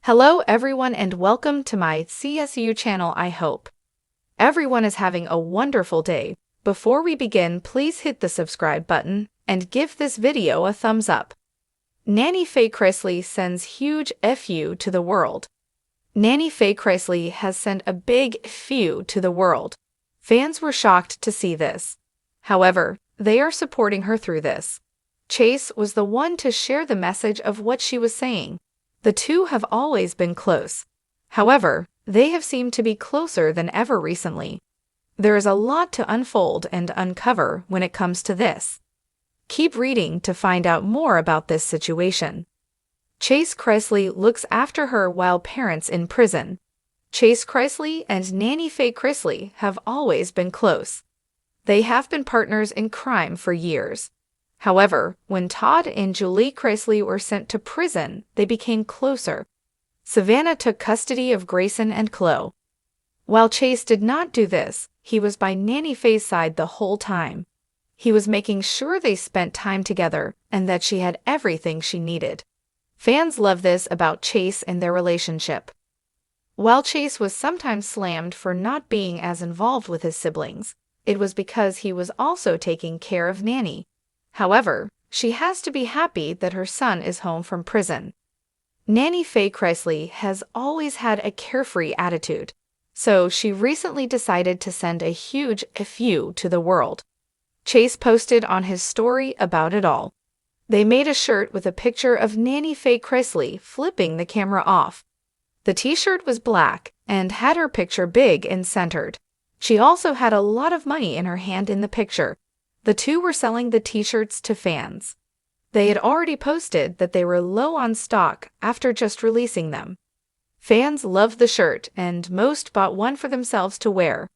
Hello everyone and welcome to my CSU channel. I hope everyone is having a wonderful day. Before we begin, please hit the subscribe button and give this video a thumbs up. Nanny Faye Chrisley sends huge FU to the world. Nanny Faye Chrisley has sent a big FU to the world. Fans were shocked to see this. However, they are supporting her through this. Chase was the one to share the message of what she was saying. The two have always been close. However, they have seemed to be closer than ever recently. There is a lot to unfold and uncover when it comes to this. Keep reading to find out more about this situation. Chase Chrisley looks after her while parents in prison. Chase Chrisley and Nanny Faye Chrisley have always been close. They have been partners in crime for years. However, when Todd and Julie Chrisley were sent to prison, they became closer. Savannah took custody of Grayson and Chloe. While Chase did not do this, he was by Nanny Faye's side the whole time. He was making sure they spent time together and that she had everything she needed. Fans love this about Chase and their relationship. While Chase was sometimes slammed for not being as involved with his siblings, it was because he was also taking care of Nanny. However, she has to be happy that her son is home from prison. Nanny Faye Chrisley has always had a carefree attitude, so she recently decided to send a huge FU to the world. Chase posted on his story about it all. They made a shirt with a picture of Nanny Faye Chrisley flipping the camera off. The t-shirt was black and had her picture big and centered. She also had a lot of money in her hand in the picture. The two were selling the t-shirts to fans. They had already posted that they were low on stock after just releasing them. Fans loved the shirt and most bought one for themselves to wear.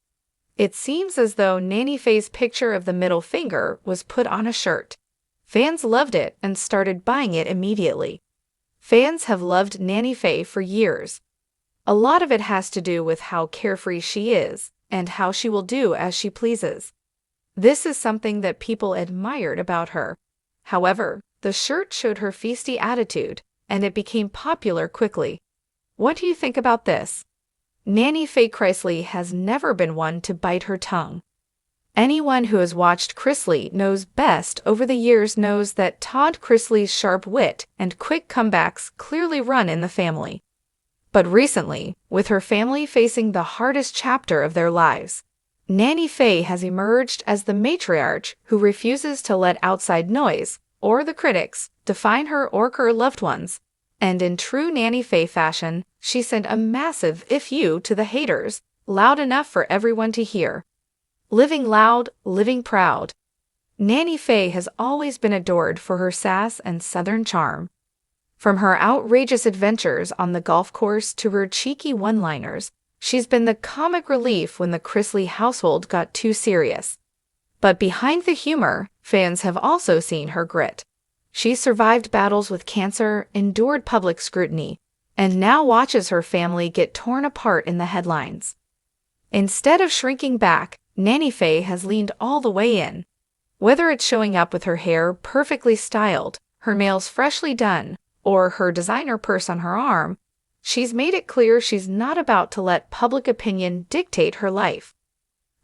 It seems as though Nanny Faye's picture of the middle finger was put on a shirt. Fans loved it and started buying it immediately. Fans have loved Nanny Faye for years. A lot of it has to do with how carefree she is and how she will do as she pleases. This is something that people admired about her. However, the shirt showed her feisty attitude, and it became popular quickly. What do you think about this? Nanny Faye Chrisley has never been one to bite her tongue. Anyone who has watched Chrisley knows best over the years knows that Todd Chrisley's sharp wit and quick comebacks clearly run in the family. But recently, with her family facing the hardest chapter of their lives, Nanny Faye has emerged as the matriarch who refuses to let outside noise, or the critics, define her or her loved ones. And in true Nanny Faye fashion, she sent a massive FU to the haters, loud enough for everyone to hear. Living loud, living proud. Nanny Faye has always been adored for her sass and southern charm. From her outrageous adventures on the golf course to her cheeky one-liners, she's been the comic relief when the Chrisley household got too serious. But behind the humor, fans have also seen her grit. She survived battles with cancer, endured public scrutiny, and now watches her family get torn apart in the headlines. Instead of shrinking back, Nanny Faye has leaned all the way in. Whether it's showing up with her hair perfectly styled, her nails freshly done, or her designer purse on her arm, she's made it clear she's not about to let public opinion dictate her life.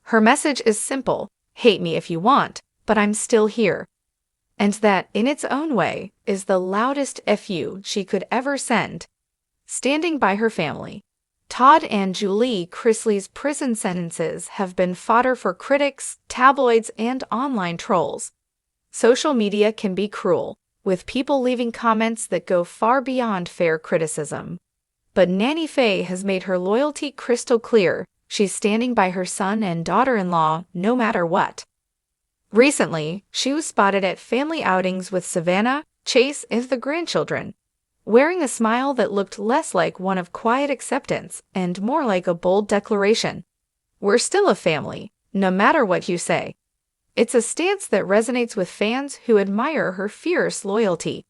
Her message is simple: hate me if you want, but I'm still here. And that, in its own way, is the loudest FU she could ever send. Standing by her family. Todd and Julie Chrisley's prison sentences have been fodder for critics, tabloids, and online trolls. Social media can be cruel, with people leaving comments that go far beyond fair criticism. But Nanny Faye has made her loyalty crystal clear. She's standing by her son and daughter-in-law no matter what. Recently, she was spotted at family outings with Savannah, Chase, and the grandchildren, wearing a smile that looked less like one of quiet acceptance and more like a bold declaration. We're still a family, no matter what you say. It's a stance that resonates with fans who admire her fierce loyalty.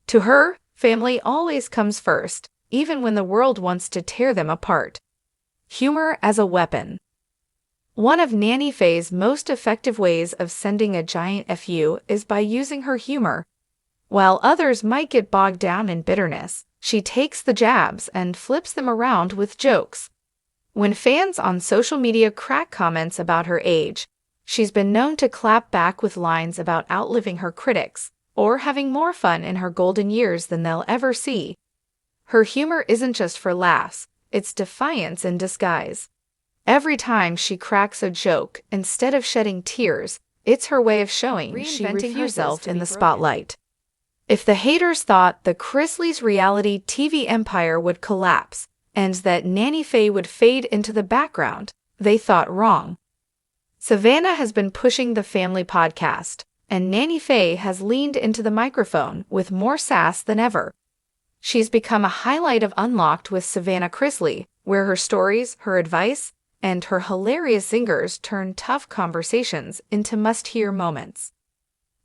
To her, family always comes first, even when the world wants to tear them apart. Humor as a weapon. One of Nanny Faye's most effective ways of sending a giant FU is by using her humor. While others might get bogged down in bitterness, She takes the jabs and flips them around with jokes. When fans on social media crack comments about her age, she's been known to clap back with lines about outliving her critics or having more fun in her golden years than they'll ever see. Her humor isn't just for laughs, it's defiance in disguise. Every time she cracks a joke, instead of shedding tears, it's her way of showing she refuses herself in the spotlight. If the haters thought the Chrisley's reality TV empire would collapse and that Nanny Faye would fade into the background, they thought wrong. Savannah has been pushing the family podcast, and Nanny Faye has leaned into the microphone with more sass than ever. She's become a highlight of Unlocked with Savannah Chrisley, where her stories, her advice, and her hilarious zingers turn tough conversations into must-hear moments.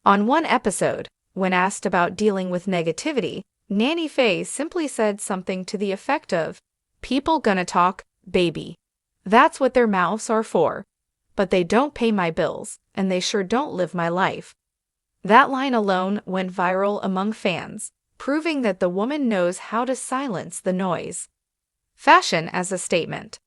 On one episode, when asked about dealing with negativity, Nanny Faye simply said something to the effect of, "People gonna talk, baby. That's what their mouths are for. But they don't pay my bills, and they sure don't live my life." That line alone went viral among fans, proving that the woman knows how to silence the noise. Fashion as a statement.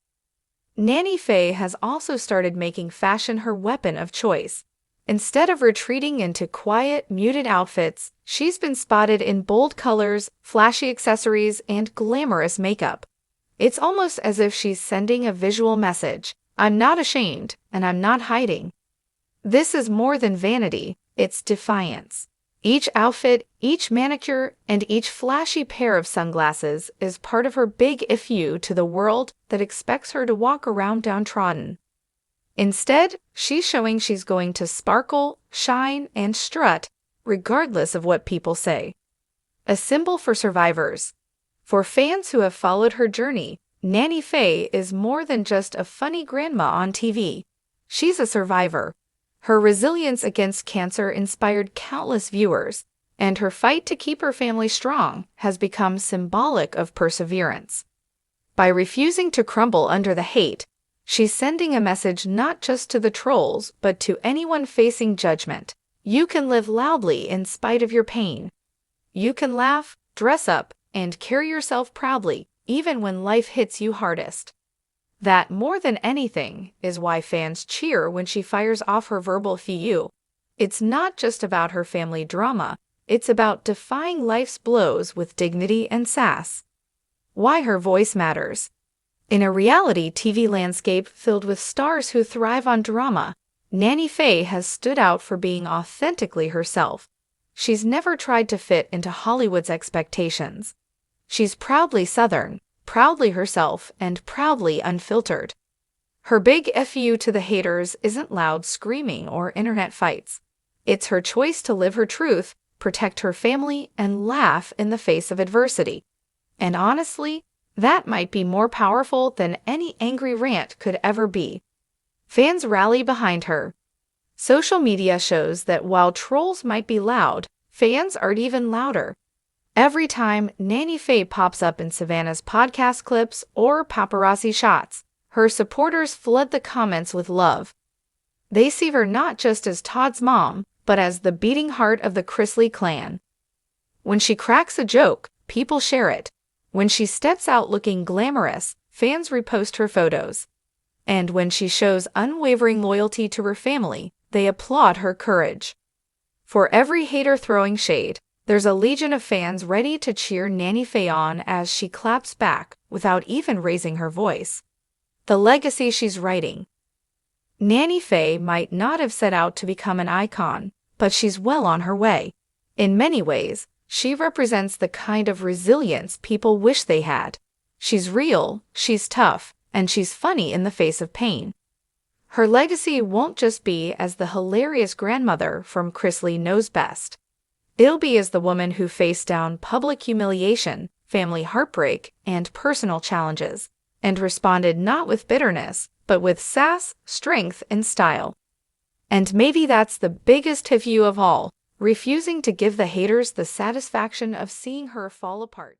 Nanny Faye has also started making fashion her weapon of choice. Instead of retreating into quiet, muted outfits, she's been spotted in bold colors, flashy accessories, and glamorous makeup. It's almost as if she's sending a visual message: I'm not ashamed, and I'm not hiding. This is more than vanity, it's defiance. Each outfit, each manicure, and each flashy pair of sunglasses is part of her big fu to the world that expects her to walk around downtrodden. Instead, she's showing she's going to sparkle, shine, and strut, regardless of what people say. A symbol for survivors. For fans who have followed her journey, Nanny Faye is more than just a funny grandma on TV. She's a survivor. Her resilience against cancer inspired countless viewers, and her fight to keep her family strong has become symbolic of perseverance. By refusing to crumble under the hate, she's sending a message not just to the trolls but to anyone facing judgment. You can live loudly in spite of your pain. You can laugh, dress up, and carry yourself proudly, even when life hits you hardest. That, more than anything, is why fans cheer when she fires off her verbal fu. It's not just about her family drama, it's about defying life's blows with dignity and sass. Why her voice matters. In a reality TV landscape filled with stars who thrive on drama, Nanny Faye has stood out for being authentically herself. She's never tried to fit into Hollywood's expectations. She's proudly Southern, proudly herself, and proudly unfiltered. Her big fu to the haters isn't loud screaming or internet fights. It's her choice to live her truth, protect her family, and laugh in the face of adversity. And honestly, that might be more powerful than any angry rant could ever be. Fans rally behind her. Social media shows that while trolls might be loud, fans are even louder. Every time Nanny Faye pops up in Savannah's podcast clips or paparazzi shots, her supporters flood the comments with love. They see her not just as Todd's mom, but as the beating heart of the Chrisley clan. When she cracks a joke, people share it. When she steps out looking glamorous, fans repost her photos. And when she shows unwavering loyalty to her family, they applaud her courage. For every hater throwing shade, there's a legion of fans ready to cheer Nanny Faye on as she claps back without even raising her voice. The legacy she's writing. Nanny Faye might not have set out to become an icon, but she's well on her way. In many ways, she represents the kind of resilience people wish they had. She's real, she's tough, and she's funny in the face of pain. Her legacy won't just be as the hilarious grandmother from Chrisley Knows Best. It'll be as the woman who faced down public humiliation, family heartbreak, and personal challenges, and responded not with bitterness, but with sass, strength, and style. And maybe that's the biggest fu of all, refusing to give the haters the satisfaction of seeing her fall apart.